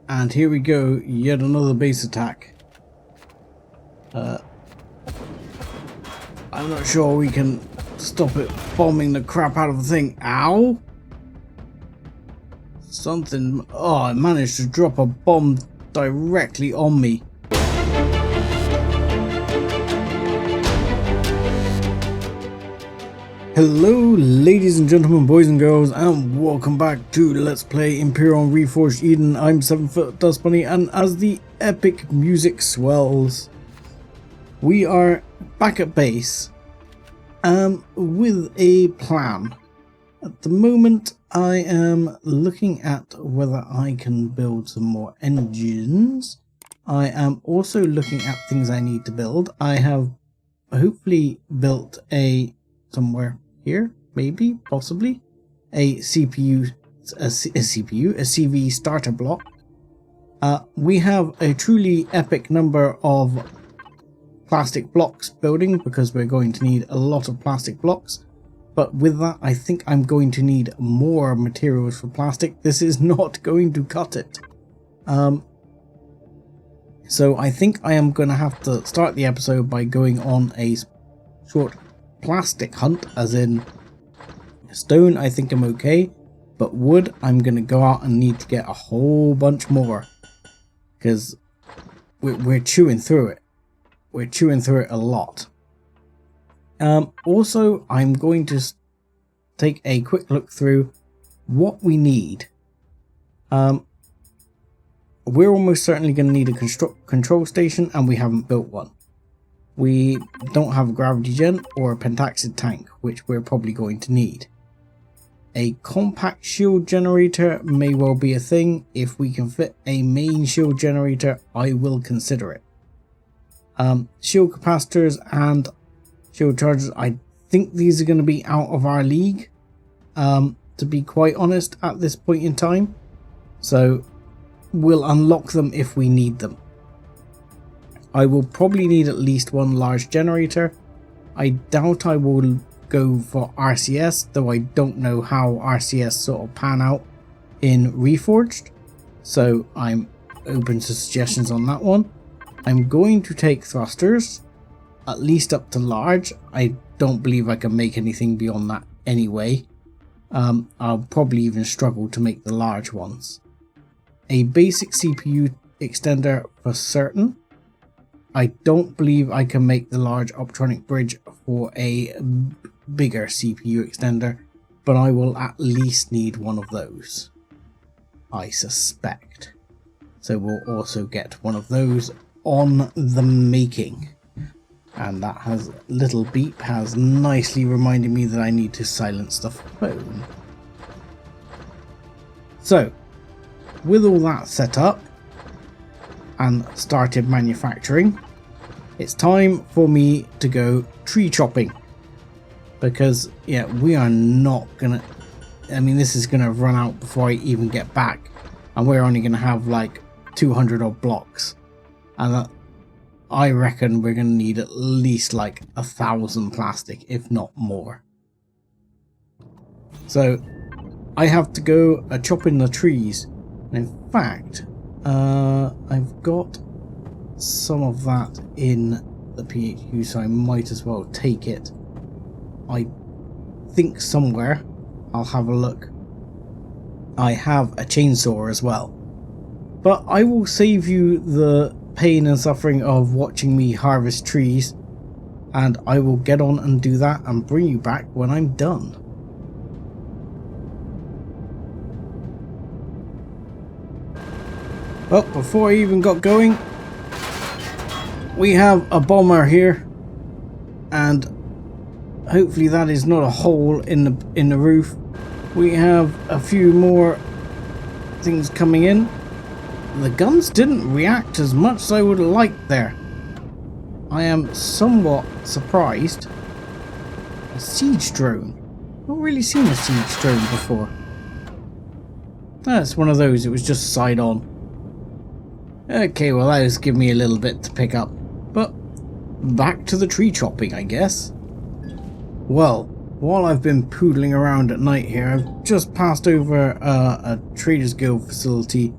And here we go, yet another base attack. I'm not sure we can stop it bombing the crap out of the thing. Ow! Something... Oh, I managed to drop a bomb directly on me. Hello ladies and gentlemen, boys and girls, and welcome back to Let's Play Empyrion Reforged Eden. I'm 7-Foot Dust Bunny, and as the epic music swells, we are back at base with a plan. At the moment I am looking at whether I can build some more engines. I am also looking at things I need to build. I have hopefully built a somewhere here, maybe, possibly, a CV starter block. We have a truly epic number of plastic blocks building because we're going to need a lot of plastic blocks. But with that, I think I'm going to need more materials for plastic. This is not going to cut it. So I think I am going to have to start the episode by going on a short plastic hunt, as in stone I think I'm okay, but wood I'm going to go out and need to get a whole bunch more because we're chewing through it. We're chewing through it a lot. Also, I'm going to take a quick look through what we need. We're almost certainly going to need a control station, and we haven't built one. We don't have a gravity gen or a pentaxid tank, which we're probably going to need. A compact shield generator may well be a thing. If we can fit a main shield generator, I will consider it. Shield capacitors and shield chargers, I think these are going to be out of our league, to be quite honest, at this point in time. So we'll unlock them if we need them. I will probably need at least one large generator. I doubt I will go for RCS, though I don't know how RCS sort of pan out in Reforged. So I'm open to suggestions on that one. I'm going to take thrusters, at least up to large. I don't believe I can make anything beyond that anyway. I'll probably even struggle to make the large ones. A basic CPU extender for certain. I don't believe I can make the large optronic bridge for a bigger CPU extender, but I will at least need one of those, I suspect. So we'll also get one of those on the making. And that has little beep has nicely reminded me that I need to silence the phone. So with all that set up and started manufacturing, it's time for me to go tree chopping, because yeah, we are not gonna, I mean, this is gonna run out before I even get back, and we're only gonna have like 200 odd blocks, and I reckon we're gonna need at least like 1,000 plastic, if not more. So I have to go chopping the trees. And in fact, I've got some of that in the PHU, so I might as well take it. I think somewhere, I'll have a look, I have a chainsaw as well. But I will save you the pain and suffering of watching me harvest trees, and I will get on and do that and bring you back when I'm done. Well, before I even got going, we have a bomber here, and hopefully that is not a hole in the roof. We have a few more things coming in. The guns didn't react as much as I would have liked there. I am somewhat surprised. A siege drone. Not really seen a siege drone before. That's one of those, it was just side on. Okay, well that has given me a little bit to pick up, but back to the tree chopping, I guess. Well, while I've been poodling around at night here, I've just passed over a Traders Guild facility,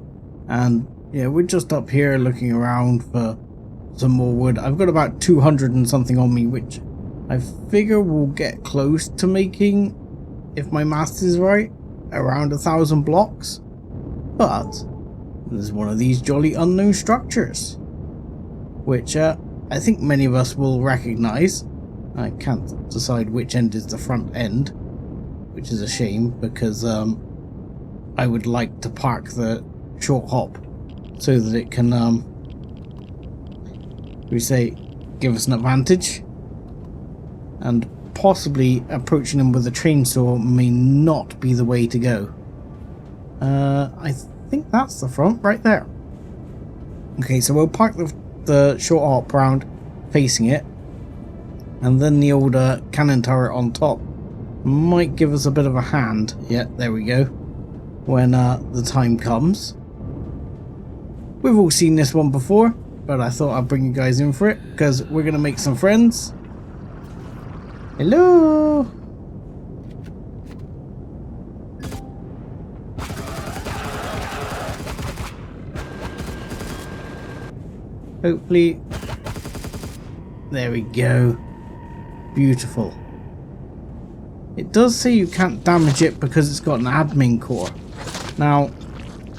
and yeah, we're just up here looking around for some more wood. I've got about 200 and something on me, which I figure will get close to making, if my maths is right, around 1,000 blocks. But there's one of these jolly unknown structures, which I think many of us will recognize. I can't decide which end is the front end, which is a shame, because I would like to park the short hop so that it can, we say, give us an advantage. And possibly approaching them with a chainsaw may not be the way to go. I think that's the front right there. Okay, so we'll park the short hop round facing it, and then the old cannon turret on top might give us a bit of a hand. Yeah, there we go. When the time comes. We've all seen this one before, but I thought I'd bring you guys in for it, because we're going to make some friends. Hello! Hopefully... There we go. Beautiful. It does say you can't damage it because it's got an admin core. Now,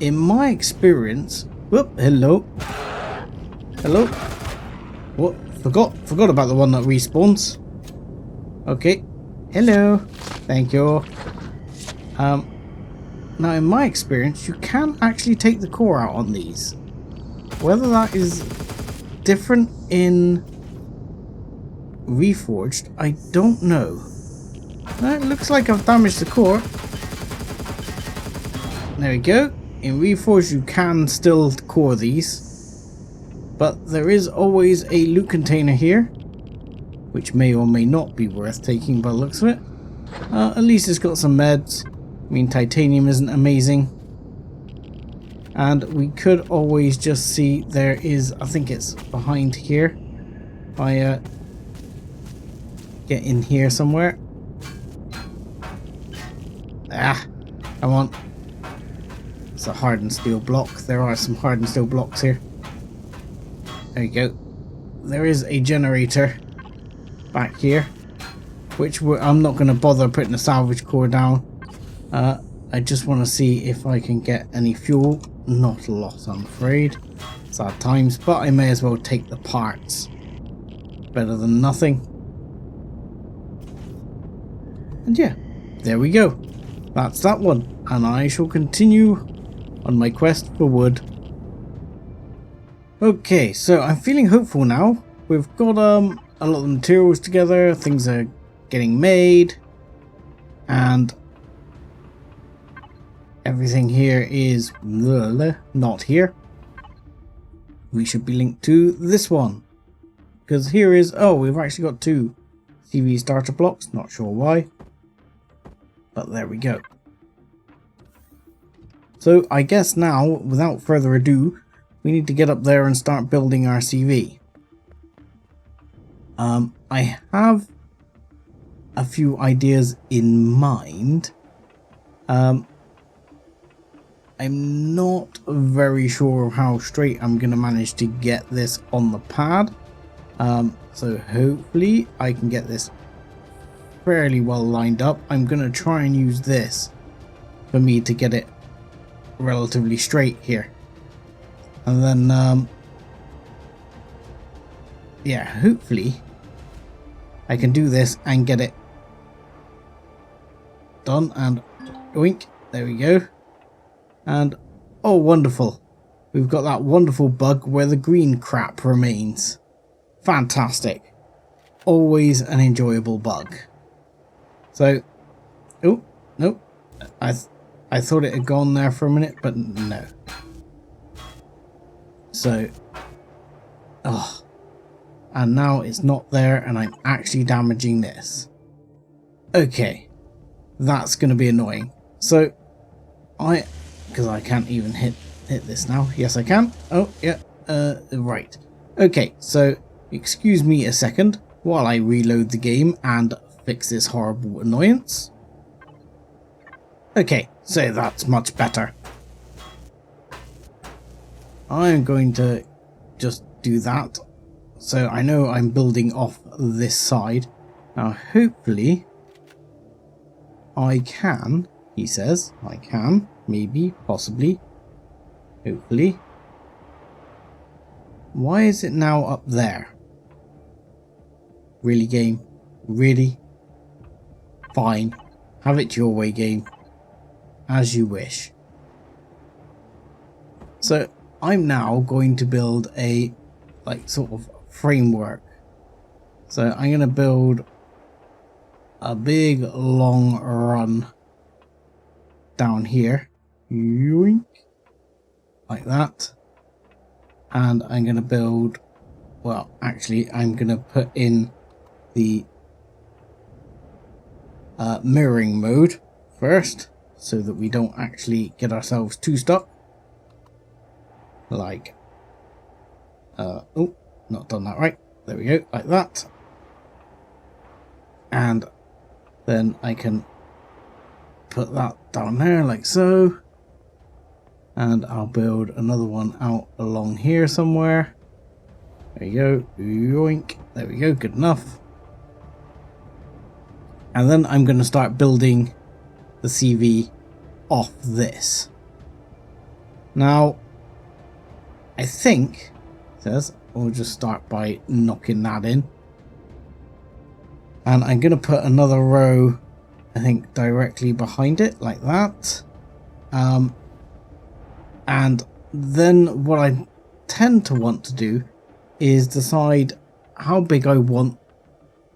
in my experience... Whoop, hello. Hello. What? Forgot about the one that respawns. Okay. Hello. Thank you. Now, in my experience, you can actually take the core out on these. Whether that is different in Reforged, I don't know. It looks like I've damaged the core. There we go. In Reforged, you can still core these, but there is always a loot container here, which may or may not be worth taking by the looks of it. At least it's got some meds. I mean, titanium isn't amazing. And we could always just see there is, I think it's behind here. If I get in here somewhere. Ah, come on. It's a hardened steel block. There are some hardened steel blocks here. There you go. There is a generator back here, which I'm not going to bother putting the salvage core down. I just want to see if I can get any fuel. Not a lot, I'm afraid. Sad times, but I may as well take the parts. Better than nothing. And yeah, there we go. That's that one. And I shall continue on my quest for wood. Okay, so I'm feeling hopeful now. We've got a lot of materials together. Things are getting made. And everything here is not here. We should be linked to this one. Because here is... Oh, we've actually got 2 CV starter blocks. Not sure why. But there we go. So I guess now, without further ado, we need to get up there and start building our CV. I have a few ideas in mind. I'm not very sure how straight I'm going to manage to get this on the pad. So hopefully I can get this fairly well lined up. I'm going to try and use this for me to get it relatively straight here. And then, yeah, hopefully I can do this and get it done. And oink, there we go. And, oh, wonderful. We've got that wonderful bug where the green crap remains. Fantastic. Always an enjoyable bug. So, oh, nope. I thought it had gone there for a minute, but no. So, oh. And now it's not there and I'm actually damaging this. Okay. That's going to be annoying. So, because I can't even hit this now. Yes, I can. Oh, yeah. Right. Okay, so excuse me a second while I reload the game and fix this horrible annoyance. Okay, so that's much better. I'm going to just do that. So I know I'm building off this side. Now hopefully I can, he says, I can, maybe, possibly, hopefully. Why is it now up there? Really, game? Really? Fine. Have it your way, game. As you wish. So I'm now going to build a sort of framework. So I'm going to build a big long run down here. Yoink. Like that. And I'm going to build, well, actually I'm going to put in the mirroring mode first, so that we don't actually get ourselves too stuck. Like, oh, not done that right. There we go, like that. And then I can put that down there like so. And I'll build another one out along here somewhere. There you go, yoink. There we go, good enough. And then I'm going to start building the CV off this. Now, I think, it says, we'll just start by knocking that in. And I'm going to put another row, I think, directly behind it, like that. And then what I tend to want to do is decide how big I want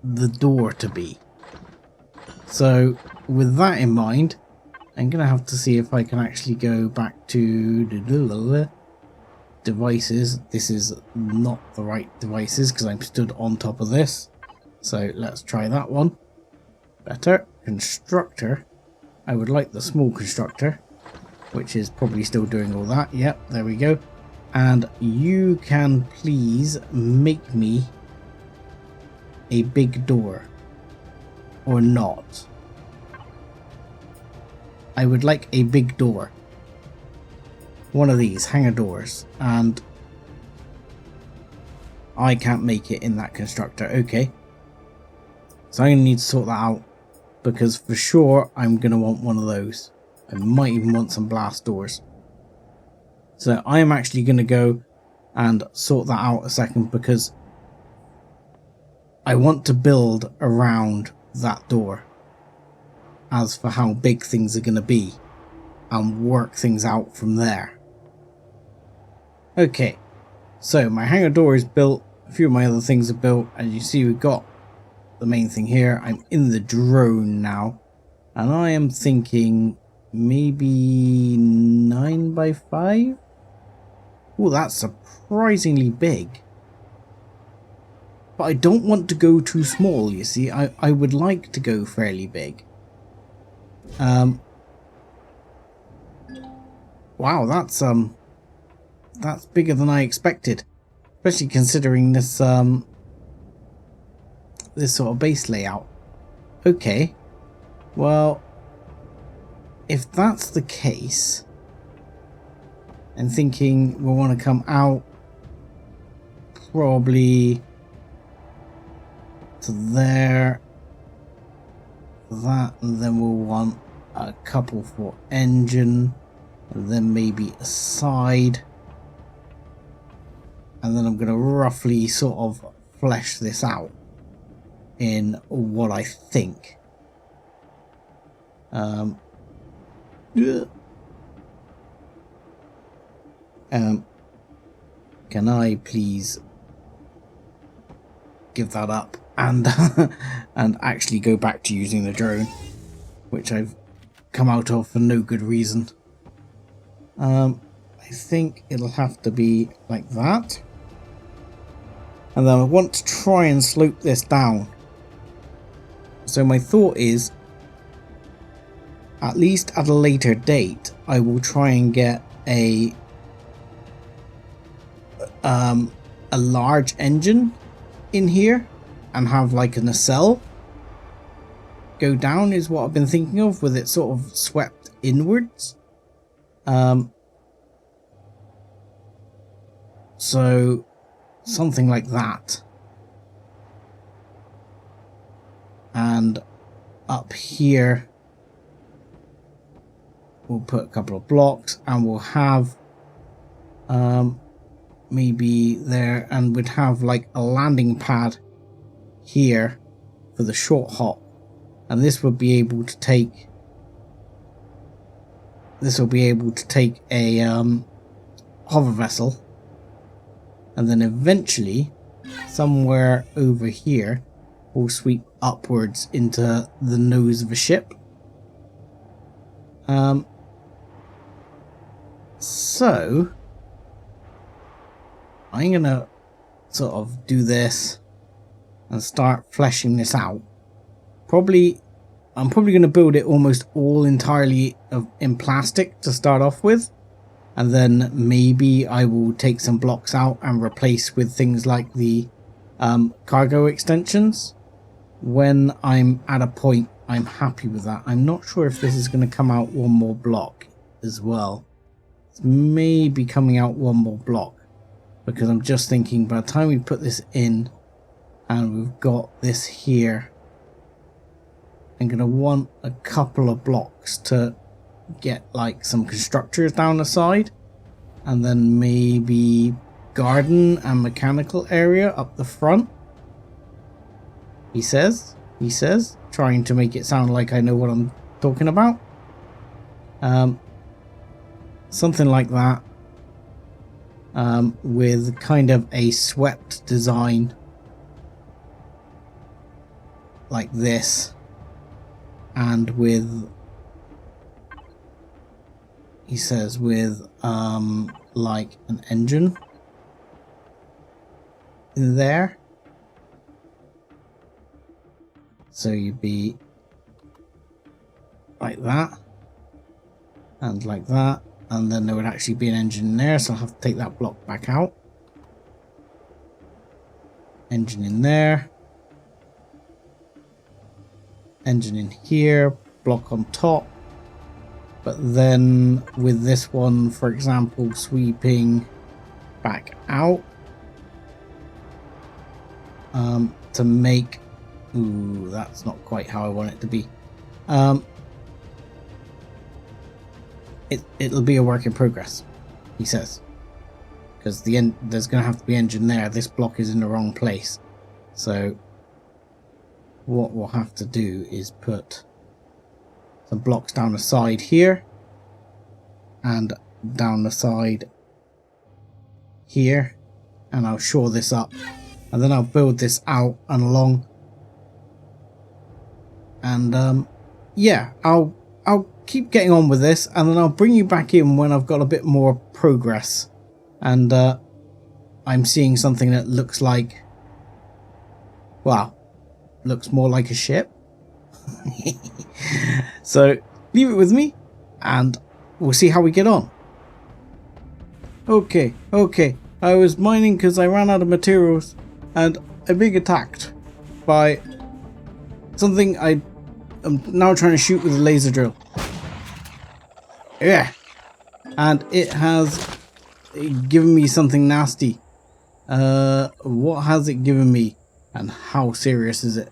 the door to be. So with that in mind, I'm going to have to see if I can actually go back to devices. This is not the right devices because I'm stood on top of this. So let's try that one. Better. Constructor. I would like the small constructor, which is probably still doing all that. Yep, there we go. And you can please make me a big door. Or not. I would like a big door. One of these hangar doors. And I can't make it in that constructor. Okay. So I'm going to need to sort that out. Because for sure I'm going to want one of those. I might even want some blast doors. So I am actually going to go and sort that out a second, because I want to build around that door as for how big things are going to be and work things out from there. Okay, so my hangar door is built, a few of my other things are built, and you see we've got the main thing here. I'm in the drone now, and I am thinking maybe 9 by 5. Oh, that's surprisingly big. But I don't want to go too small, you see. I would like to go fairly big. Wow, that's bigger than I expected. Especially considering this this sort of base layout. Okay. Well, if that's the case, I'm thinking we'll want to come out probably to there, that, and then we'll want a couple for engine, and then maybe a side, and then I'm going to roughly sort of flesh this out in what I think. Can I please give that up and and actually go back to using the drone, which I've come out of for no good reason. I think it'll have to be like that, and then I want to try and slope this down. So my thought is, at least at a later date, I will try and get a large engine in here and have like a nacelle go down, is what I've been thinking of, with it sort of swept inwards. So something like that. And up here we'll put a couple of blocks, and we'll have maybe there, and we'd have like a landing pad here for the short hop, and this would be able to take a hover vessel, and then eventually somewhere over here will sweep upwards into the nose of a ship. So I'm gonna sort of do this and start fleshing this out. I'm probably gonna build it almost all entirely in plastic to start off with, and then maybe I will take some blocks out and replace with things like the cargo extensions when I'm at a point I'm happy with that. I'm not sure if this is going to come out one more block as well. It's maybe coming out one more block, because I'm just thinking by the time we put this in and we've got this here, I'm going to want a couple of blocks to get like some constructors down the side, and then maybe garden and mechanical area up the front. He says, trying to make it sound like I know what I'm talking about. Something like that, with kind of a swept design like this, and with, he says, with like an engine in there. So you'd be like that, and like that, and then there would actually be an engine in there, so I'll have to take that block back out. Engine in there, engine in here, block on top. But then with this one, for example, sweeping back out to make, ooh, that's not quite how I want it to be. It'll be a work in progress, he says, because there's going to have to be engine there. This block is in the wrong place, so what we'll have to do is put some blocks down the side here and down the side here, and I'll shore this up, and then I'll build this out and along, and yeah, I'll keep getting on with this, and then I'll bring you back in when I've got a bit more progress, and I'm seeing something that looks like, well, looks more like a ship. So leave it with me and we'll see how we get on. Okay, I was mining because I ran out of materials, and I'm being attacked by something I am now trying to shoot with a laser drill. Yeah, and it has given me something nasty. What has it given me, and how serious is it?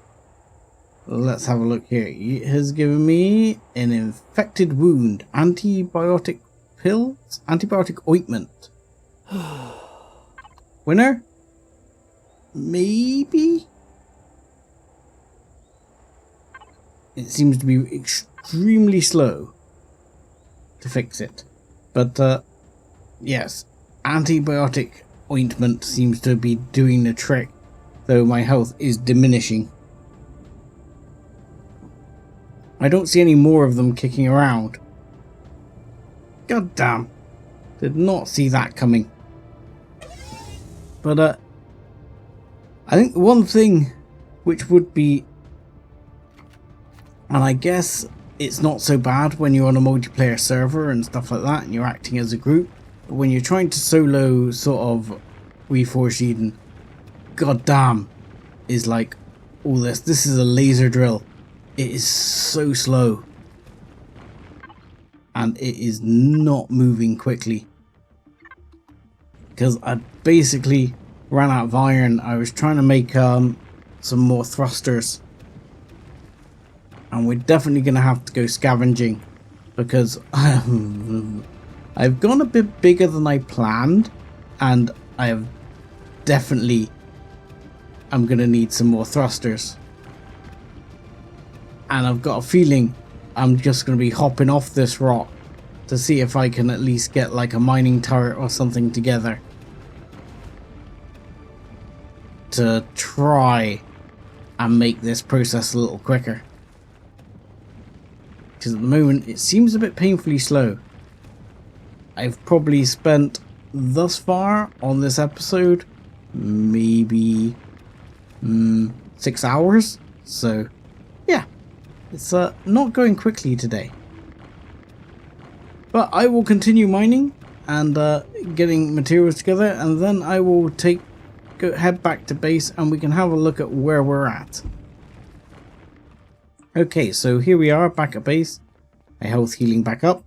Let's have a look here. It has given me an infected wound, antibiotic pills, antibiotic ointment. Winner? Maybe? It seems to be extremely slow to fix it. But, yes, antibiotic ointment seems to be doing the trick, though my health is diminishing. I don't see any more of them kicking around. God damn. Did not see that coming. But, I think the one thing which would be, and I guess it's not so bad when you're on a multiplayer server and stuff like that and you're acting as a group, but when you're trying to solo sort of Reforged Eden, god damn, is like all this. This is a laser drill. It is so slow, and it is not moving quickly. because I basically ran out of iron. I was trying to make some more thrusters, and we're definitely going to have to go scavenging, because I've gone a bit bigger than I planned, and I have definitely I'm going to need some more thrusters. And I've got a feeling I'm just going to be hopping off this rock to see if I can at least get like a mining turret or something together to try and make this process a little quicker. Because at the moment it seems a bit painfully slow. I've probably spent thus far on this episode maybe 6 hours, so yeah, it's not going quickly today. But I will continue mining and getting materials together, and then I will head back to base and we can have a look at where we're at. Okay, so here we are back at base. My health healing back up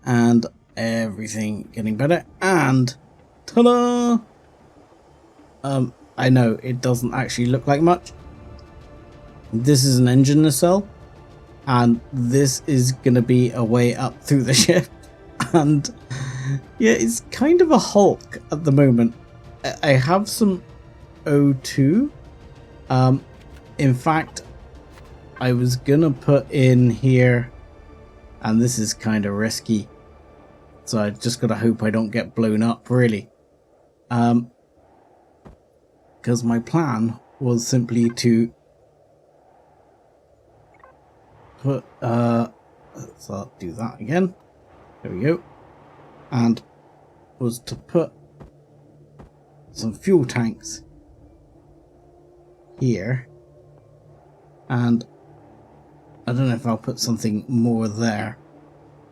and everything getting better, and ta-da! I know it doesn't actually look like much. This is an engine nacelle, and this is gonna be a way up through the ship. And yeah, it's kind of a Hulk at the moment. I have some O2. In fact, I was gonna put in here, and this is kind of risky, so I just gotta hope I don't get blown up, really. Because my plan was simply to put, let's do that again. There we go. And was to put some fuel tanks here. And I don't know if I'll put something more there.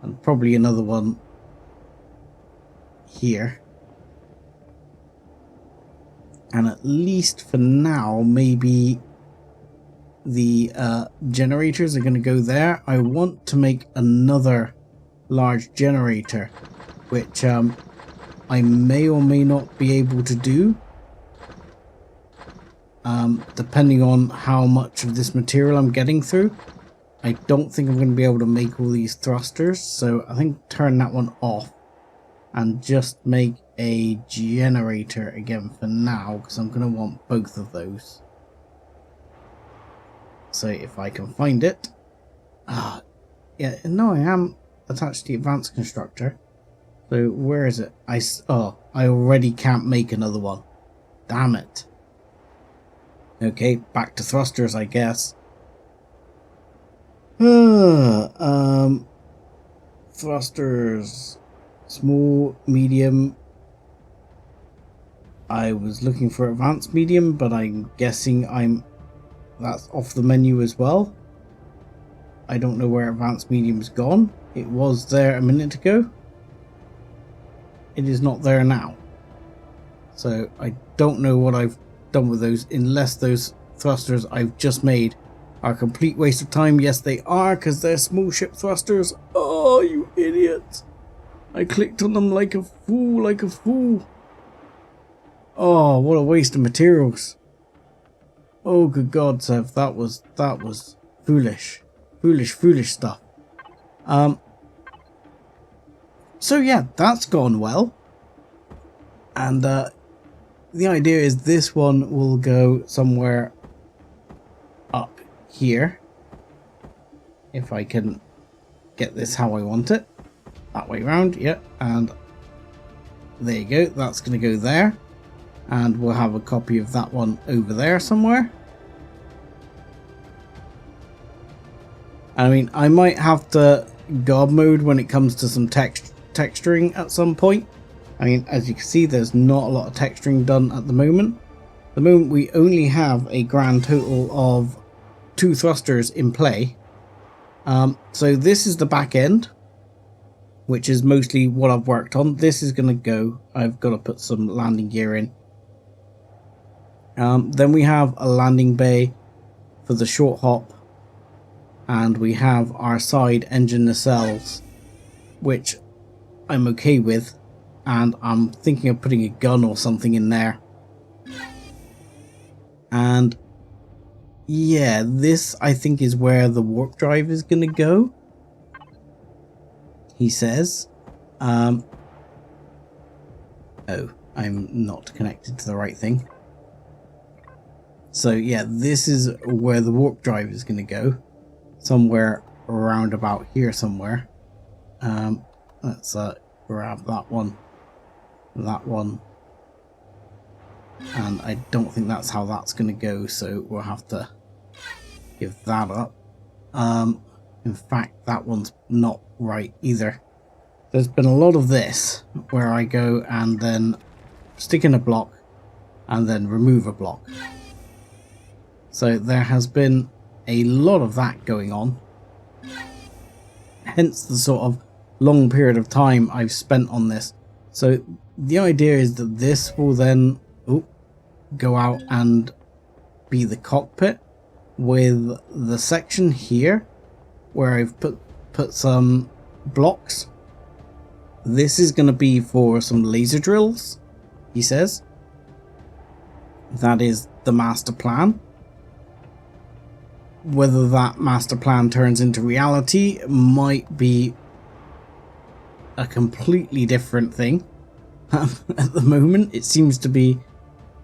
And probably another one here. And at least for now, maybe the generators are going to go there. I want to make another large generator, which I may or may not be able to do, depending on how much of this material I'm getting through. I don't think I'm going to be able to make all these thrusters, so I think turn that one off and just make a generator again for now, because I'm going to want both of those. So if I can find it. Yeah, no, I am attached to the advanced constructor. So where is it? I already can't make another one. Damn it. Okay, back to thrusters, I guess. Thrusters. Small, medium. I was looking for advanced medium, but I'm guessing that's off the menu as well. I don't know where advanced medium's gone. It was there a minute ago. It is not there now. So I don't know what I've done with those, unless those thrusters I've just made are a complete waste of time. Yes, they are, because they're small ship thrusters. Oh, you idiots. I clicked on them like a fool, Oh, what a waste of materials. Oh, good God, Sev, that was foolish. Foolish stuff. So yeah, that's gone well. And the idea is this one will go somewhere up here. If I can get this how I want it. That way around, yeah, and there you go, that's going to go there. And we'll have a copy of that one over there somewhere. I mean, I might have to God mode when it comes to some texturing at some point. I mean, as you can see, there's not a lot of texturing done at the moment. At the moment, we only have a grand total of 2 thrusters in play. So this is the back end, which is mostly what I've worked on. This is going to go. I've got to put some landing gear in. Then we have a landing bay for the short hop, and we have our side engine nacelles, which I'm okay with. and I'm thinking of putting a gun or something in there. And yeah, this I think is where the warp drive is going to go, he says. Oh, I'm not connected to the right thing. So yeah, this is where the warp drive is going to go, somewhere around about here somewhere. Let's grab that one, and I don't think that's how that's going to go, so we'll have to give that up. In fact, that one's not right either. There's been a lot of this where I go and then stick in a block and then remove a block. So there has been a lot of that going on, hence the sort of long period of time I've spent on this. So the idea is that this will then go out and be the cockpit, with the section here where I've put some blocks. This is going to be for some laser drills, he says. That is the master plan. Whether that master plan turns into reality might be a completely different thing. At the moment, it seems to be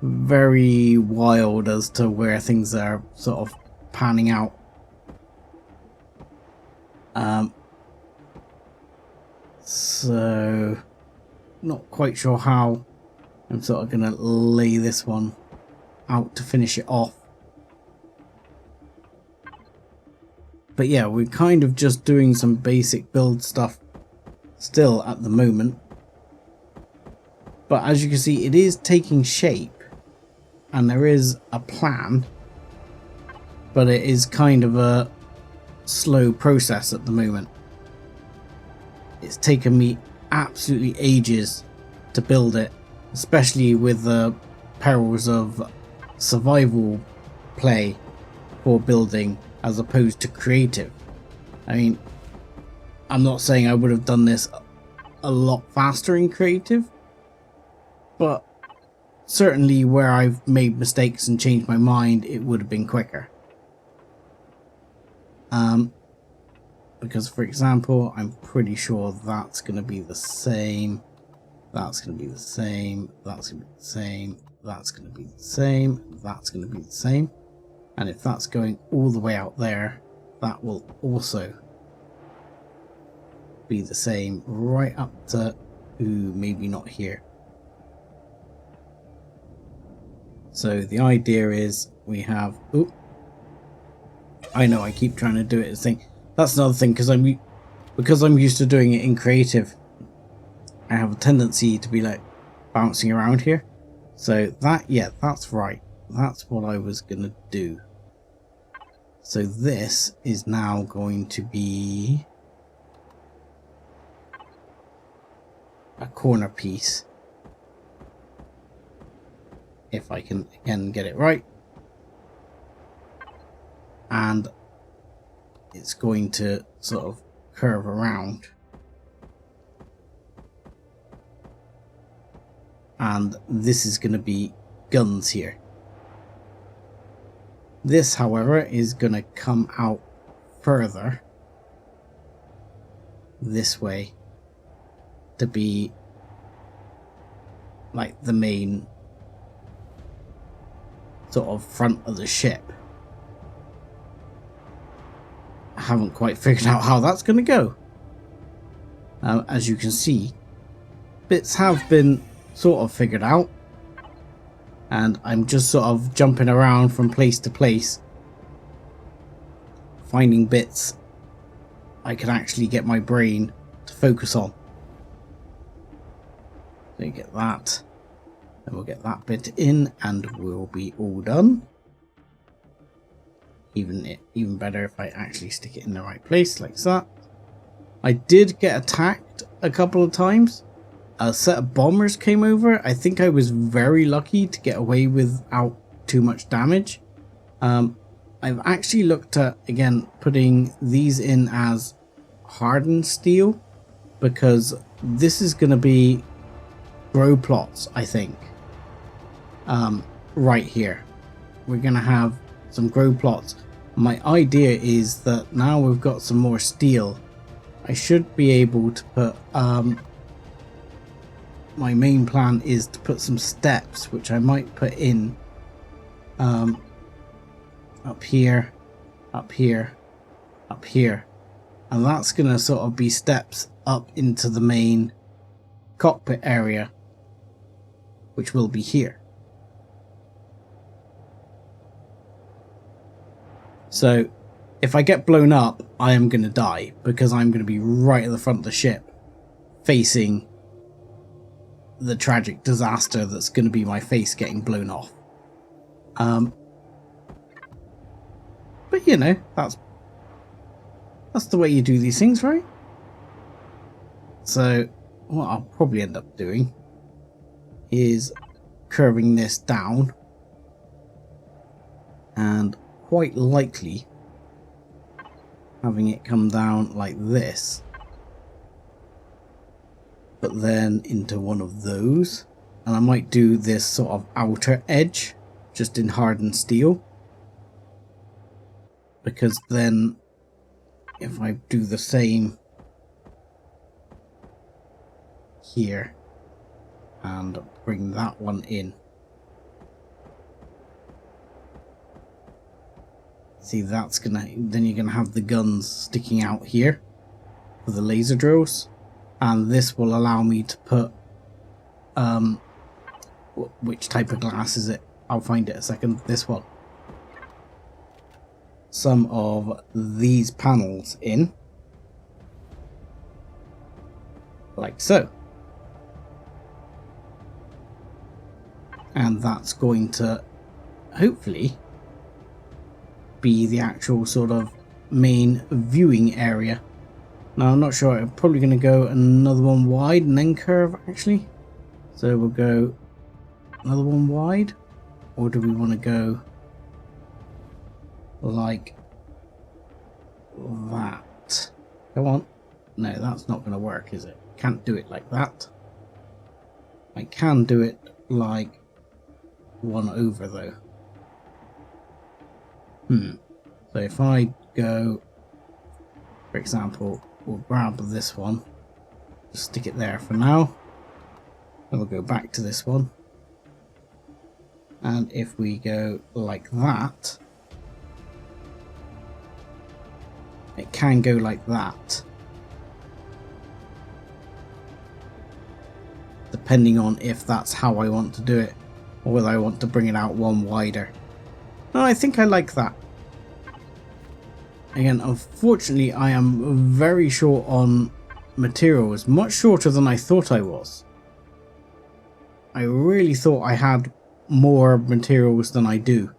very wild as to where things are sort of panning out. So not quite sure how I'm sort of gonna lay this one out to finish it off. But yeah, we're kind of just doing some basic build stuff still at the moment. But as you can see, it is taking shape and there is a plan, but it is kind of a slow process at the moment. It's taken me absolutely ages to build it, especially with the perils of survival play for building as opposed to creative. I mean, I'm not saying I would have done this a lot faster in creative, but certainly where I've made mistakes and changed my mind, it would have been quicker. Because for example, I'm pretty sure that's going to be the same, that's going to be the same, that's going to be the same, that's going to be the same, that's going to be the same. And if that's going all the way out there, that will also be the same right up to, maybe not here. So the idea is we have, I know I keep trying to do it as thing. That's another thing, because I'm used to doing it in creative. I have a tendency to be like bouncing around here. So that, yeah, that's right. That's what I was gonna do. So this is now going to be a corner piece. If I can again get it right. And it's going to sort of curve around. And this is going to be guns here. This, however, is going to come out further this way to be like the main sort of front of the ship. I haven't quite figured out how that's going to go. As you can see, bits have been sort of figured out, and I'm just sort of jumping around from place to place, finding bits I can actually get my brain to focus on. So you get that, and we'll get that bit in, and we'll be all done. Even better if I actually stick it in the right place, like that. I did get attacked a couple of times. A set of bombers came over. I think I was very lucky to get away without too much damage. I've actually looked at, again, putting these in as hardened steel, because this is going to be grow plots, I think. Right here. We're going to have some grow plots. My idea is that now we've got some more steel, I should be able to put, my main plan is to put some steps, which I might put in up here, up here, up here. And that's going to sort of be steps up into the main cockpit area, which will be here. So if I get blown up, I am going to die, because I'm going to be right at the front of the ship facing the tragic disaster that's going to be my face getting blown off. But you know, that's the way you do these things, right? So what I'll probably end up doing is curving this down, and quite likely having it come down like this, but then into one of those. And I might do this sort of outer edge just in hardened steel, because then if I do the same here and bring that one in, see, that's gonna, then you're gonna have the guns sticking out here for the laser drills, and this will allow me to put which type of glass is it? I'll find it a second. This one. Some of these panels in, like so, and that's going to hopefully be the actual sort of main viewing area. Now I'm not sure, I'm probably going to go another one wide and then curve actually. So we'll go another one wide, or do we want to go like that? Come on. No, that's not going to work, is it? Can't do it like that. I can do it like one over though. So if I go, for example, we'll grab this one, just stick it there for now, and we'll go back to this one, and if we go like that, it can go like that, depending on if that's how I want to do it, or whether I want to bring it out one wider. No, I think I like that. Again, unfortunately, I am very short on materials, much shorter than I thought I was. I really thought I had more materials than I do.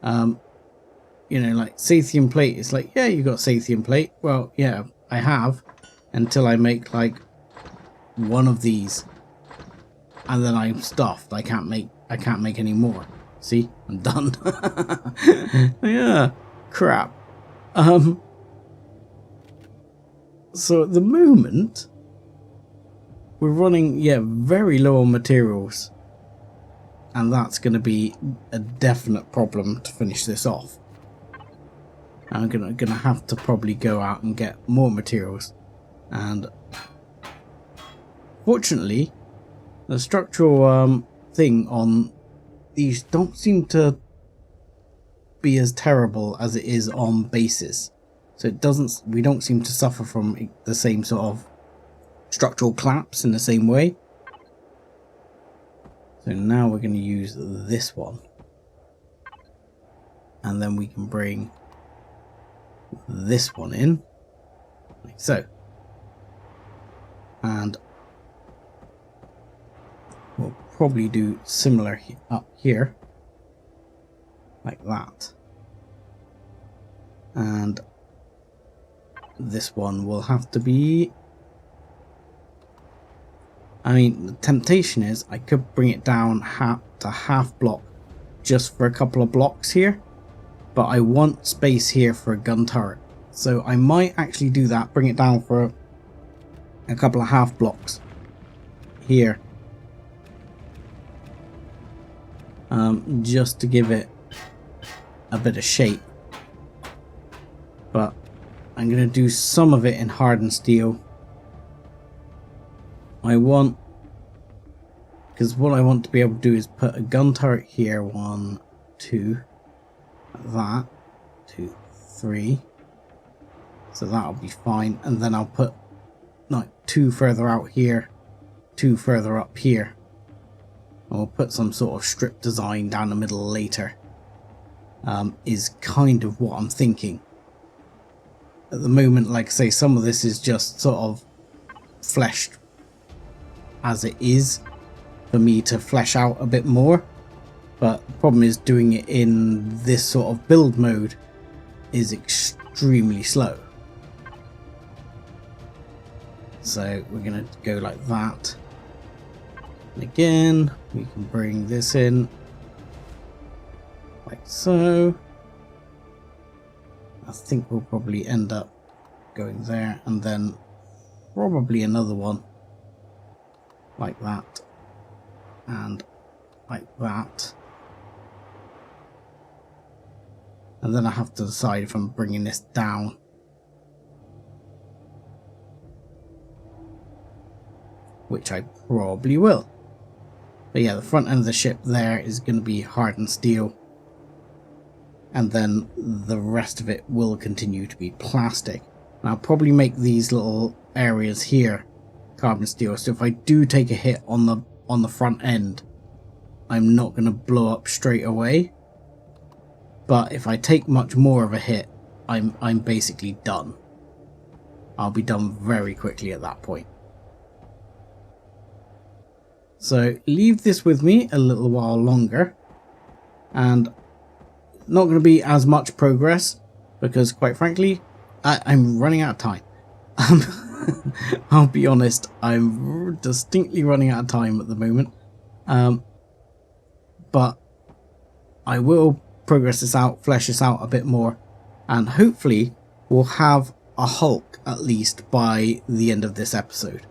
You know, like Sathium plate, it's like, yeah, you got Sathium plate. Well, yeah, I have, until I make like one of these, and then I'm stuffed. I can't make any more. See, I'm done. Yeah, crap. So at the moment we're running, yeah, very low on materials, and that's going to be a definite problem to finish this off. I'm gonna have to probably go out and get more materials, and fortunately the structural thing on these don't seem to be as terrible as it is on bases, so we don't seem to suffer from the same sort of structural collapse in the same way. So now we're going to use this one, and then we can bring this one in like so, and we'll probably do similar up here like that, and this one will have to be, I mean, the temptation is I could bring it down to half block just for a couple of blocks here, but I want space here for a gun turret, so I might actually do that, bring it down for a couple of half blocks here just to give it a bit of shape. But I'm going to do some of it in hardened steel. Because what I want to be able to do is put a gun turret here, 1, 2, that, 2, 3. So that'll be fine, and then I'll put like 2 further out here, 2 further up here. And we'll put some sort of strip design down the middle later. Is kind of what I'm thinking. At the moment, like I say, some of this is just sort of fleshed as it is for me to flesh out a bit more. But the problem is doing it in this sort of build mode is extremely slow. So we're going to go like that. And again, we can bring this in like so. I think we'll probably end up going there, and then probably another one like that and like that. And then I have to decide if I'm bringing this down. Which I probably will. But yeah, the front end of the ship there is going to be hardened steel. And then the rest of it will continue to be plastic. And I'll probably make these little areas here carbon steel. So if I do take a hit on the front end, I'm not going to blow up straight away. But if I take much more of a hit, I'm basically done. I'll be done very quickly at that point. So leave this with me a little while longer, and not going to be as much progress because, quite frankly, I'm running out of time. I'll be honest, I'm distinctly running out of time at the moment. But I will progress this out, flesh this out a bit more, and hopefully we'll have a Hulk at least by the end of this episode.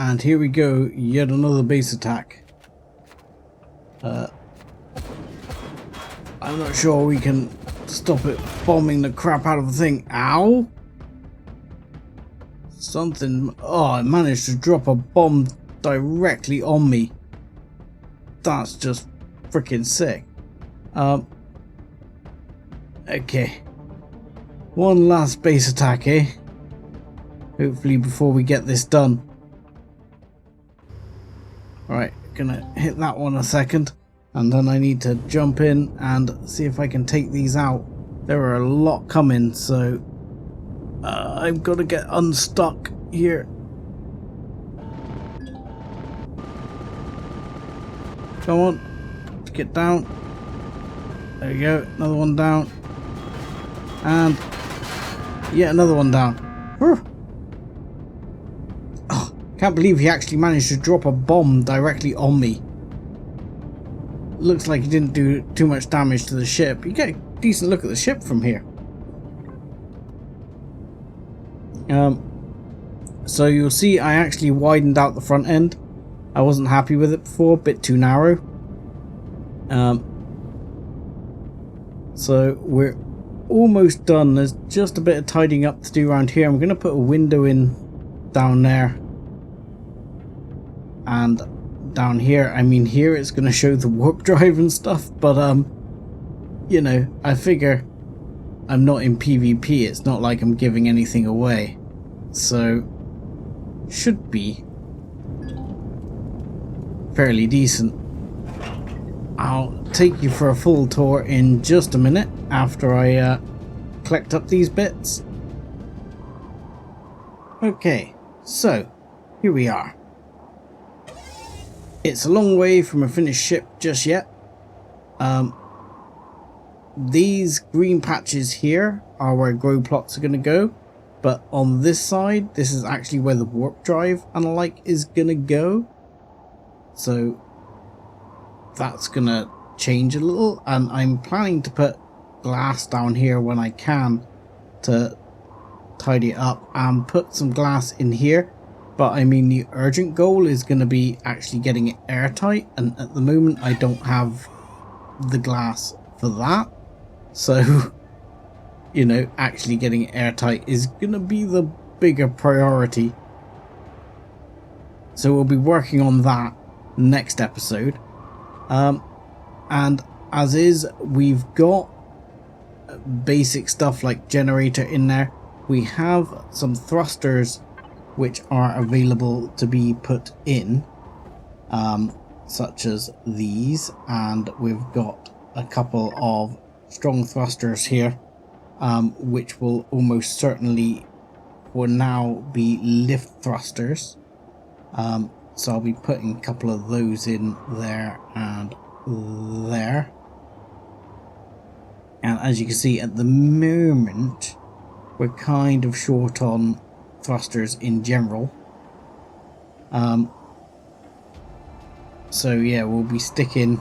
And here we go, yet another base attack. I'm not sure we can stop it bombing the crap out of the thing. Ow! Something... Oh, I managed to drop a bomb directly on me. That's just freaking sick. Okay. One last base attack, eh? Hopefully before we get this done. Alright, gonna hit that one a second. And then I need to jump in and see if I can take these out. There are a lot coming, so I've got to get unstuck here. Come on, get down. There we go, another one down. And yet another one down. Whew. Oh, can't believe he actually managed to drop a bomb directly on me. Looks like he didn't do too much damage to the ship. You get a decent look at the ship from here. So you'll see I actually widened out the front end. I wasn't happy with it before, a bit too narrow. So we're almost done. There's just a bit of tidying up to do around here. I'm going to put a window in down there. And down here, I mean here it's going to show the warp drive and stuff, but you know, I figure I'm not in PvP, it's not like I'm giving anything away, so should be fairly decent. I'll take you for a full tour in just a minute after I collect up these bits. Okay, so here we are. It's a long way from a finished ship just yet. These green patches here are where grow plots are going to go, but on this side, this is actually where the warp drive and the like is going to go. So that's going to change a little, and I'm planning to put glass down here when I can to tidy it up, and put some glass in here. But I mean, the urgent goal is going to be actually getting it airtight, and at the moment I don't have the glass for that. So, you know, actually getting it airtight is going to be the bigger priority. So we'll be working on that next episode. And as is, we've got basic stuff like generator in there. We have some thrusters which are available to be put in, such as these, and we've got a couple of strong thrusters here, which will almost certainly for now be lift thrusters. So I'll be putting a couple of those in there and there. And as you can see, at the moment we're kind of short on thrusters in general. So yeah, we'll be sticking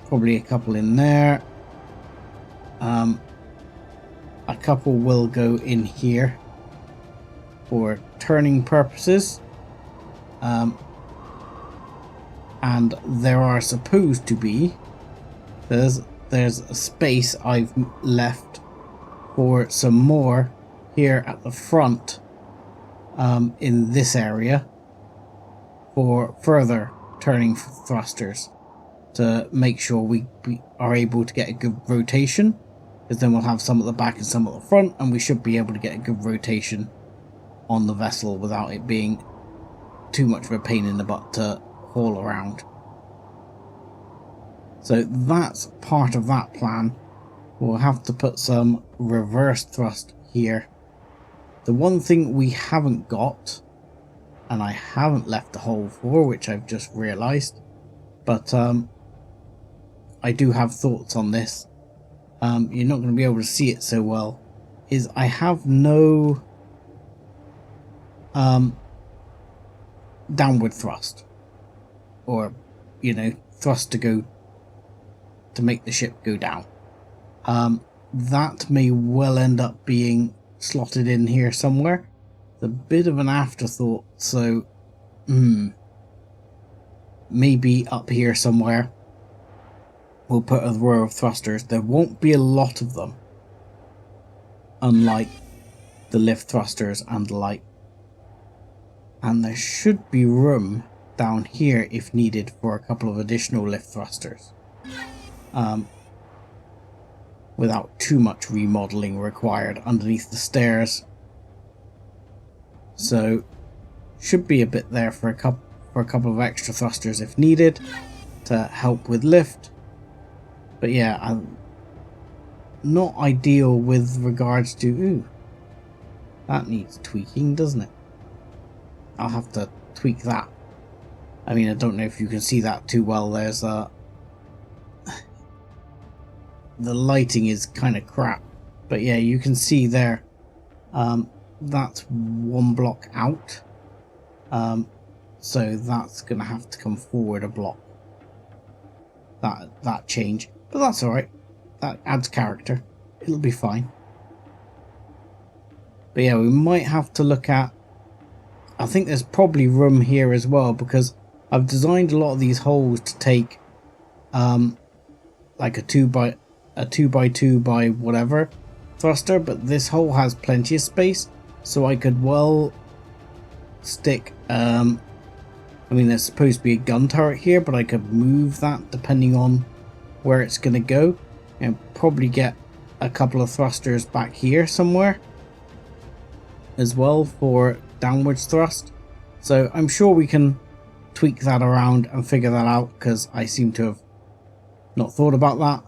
probably a couple in there. A couple will go in here for turning purposes. And there are supposed to be there's a space I've left for some more here at the front, in this area, for further turning thrusters, to make sure we are able to get a good rotation, because then we'll have some at the back and some at the front, and we should be able to get a good rotation on the vessel without it being too much of a pain in the butt to haul around. So that's part of that plan. We'll have to put some reverse thrust here. The one thing we haven't got, and I haven't left the hole for, which I've just realised, but I do have thoughts on this. You're not going to be able to see it so well, is I have no downward thrust, or, you know, thrust to go to make the ship go down. That may well end up being slotted in here somewhere, It's a bit of an afterthought, so maybe up here somewhere we'll put a row of thrusters. There won't be a lot of them, unlike the lift thrusters and the light. And there should be room down here if needed for a couple of additional lift thrusters. Without too much remodeling required underneath the stairs. So should be a bit there for a couple of extra thrusters if needed to help with lift. But yeah, not ideal with regards to... Ooh, that needs tweaking, doesn't it? I'll have to tweak that. I mean, I don't know if you can see that too well. There's the lighting is kind of crap, but yeah, you can see there. That's one block out, so that's gonna have to come forward a block. That change, but that's all right. That adds character. It'll be fine. But yeah, we might have to look at. I think there's probably room here as well, because I've designed a lot of these holes to take like a 2x2 by whatever thruster, but this hole has plenty of space, so I could well stick I mean, there's supposed to be a gun turret here, but I could move that depending on where it's going to go, and probably get a couple of thrusters back here somewhere as well for downwards thrust. So I'm sure we can tweak that around and figure that out, because I seem to have not thought about that.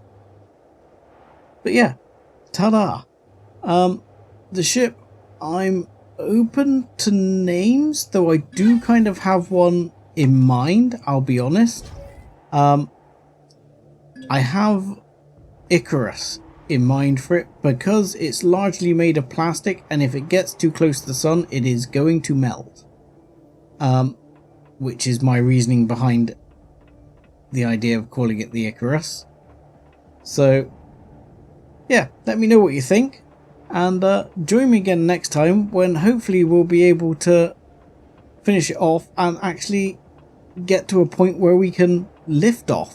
But yeah, ta-da! The ship, I'm open to names, though I do kind of have one in mind, I'll be honest. I have Icarus in mind for it, because it's largely made of plastic, and if it gets too close to the sun, it is going to melt. Which is my reasoning behind the idea of calling it the Icarus. So yeah, let me know what you think, and join me again next time, when hopefully we'll be able to finish it off and actually get to a point where we can lift off.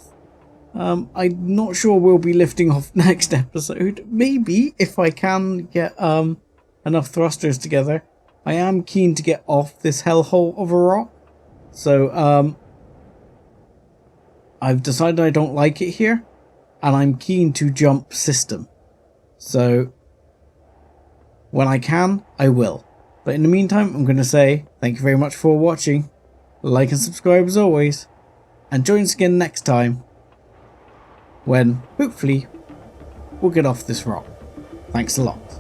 I'm not sure we'll be lifting off next episode. Maybe, if I can get enough thrusters together. I am keen to get off this hellhole of a rock. So I've decided I don't like it here, and I'm keen to jump system. So when I can, I will. But in the meantime, I'm going to say thank you very much for watching. Like and subscribe as always. And join us again next time, when hopefully we'll get off this rock. Thanks a lot.